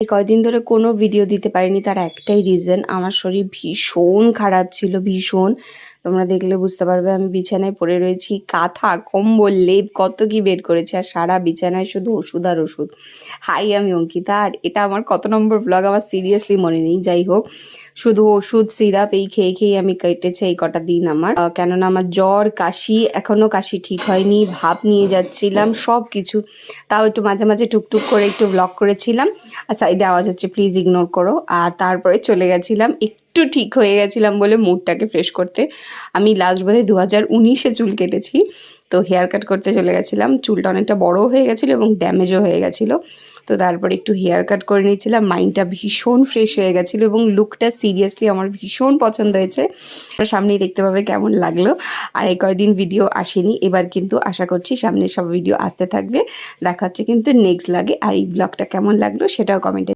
এই কয়দিন ধরে কোনো ভিডিও দিতে পারিনি, তার একটাই রিজন, আমার শরীর ভীষণ খারাপ ছিল, ভীষণ। তোমরা দেখলে বুঝতে পারবে। আমি বিছানায় পড়ে রয়েছি, কাঁথা কম্বল লেপ কত কি বের করেছি, আর সারা বিছানায় শুধু ওষুধ আর ওষুধ। হাই, আমি অঙ্কিতা, আর এটা আমার কত নম্বর ব্লগ আমার সিরিয়াসলি মনে নেই। যাই হোক, শুধু ওষুধ সিরাপ এই খেয়ে খেয়ে আমি কেটেছে এই কটা দিন আমার। কেননা আমার জ্বর কাশি, এখনও কাশি ঠিক হয়নি, ভাপ নিয়ে যাচ্ছিলাম সব কিছু। তাও একটু মাঝে মাঝে টুকটুক করে একটু ব্লগ করেছিলাম, আর সাইডে আওয়াজ হচ্ছে প্লিজ ইগনোর করো। আর তারপরে চলে গেছিলাম, একটু ঠিক হয়ে গেছিলাম বলে মুডটাকে ফ্রেশ করতে। আমি লাস্ট বোধহয় 2019-এ চুল কেটেছি, তো হেয়ার কাট করতে চলে গেছিলাম। চুলটা অনেকটা বড়ো হয়ে গেছিলো এবং ড্যামেজও হয়ে গেছিলো, তো তারপরে একটু হেয়ার কাট করে নিয়েছিলাম। মাইন্ডটা ভীষণ ফ্রেশ হয়ে গেছিলো এবং লুকটা সিরিয়াসলি আমার ভীষণ পছন্দ হয়েছে। সামনেই দেখতে পাবে কেমন লাগলো। আর এই কয়দিন ভিডিও আসেনি, এবার কিন্তু আশা করছি সামনে সব ভিডিও আসতে থাকবে। দেখা হচ্ছে কিন্তু নেক্সট ব্লগে। আর এই ব্লগটা কেমন লাগলো সেটাও কমেন্টে